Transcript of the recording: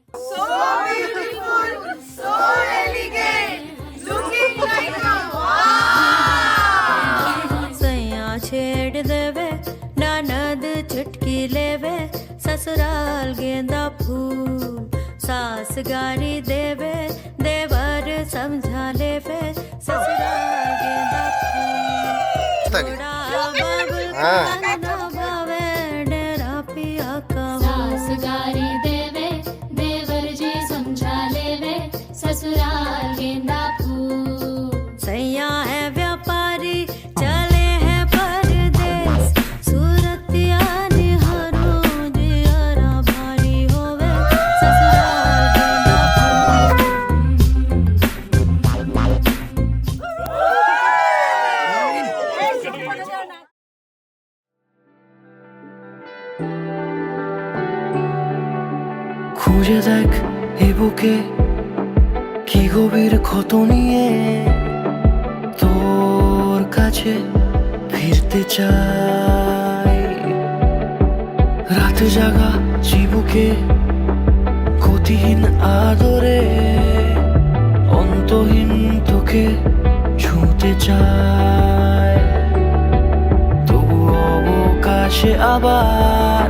So beautiful, so elegant, looking like a wow. सैया छेड़ देवे ननद चुटकी लेवे ससुराल गेंदा फूल सास गारी देवे देवर समझा लेवे ससुराल गेंदा फूल थोड़ा बाबुल खाना भावे डेरा पिया का सास गारी देवे देवर जी समझा लेवे ससुराल गेंदा फूल सैया है व्यापारी चले हैं परदेस सूरतिया निहारो जियारा भारी होवे ससुराल गेंदा খুঁজে দেখ এ বুকে কি গভীর ক্ষত নিয়ে তোর কাছে ফিরতে চাই রাত জাগা চিবুকে গতিহীন আদরে অন্তহীন তোকে ছুঁতে চাই তবু অবকাশে আবার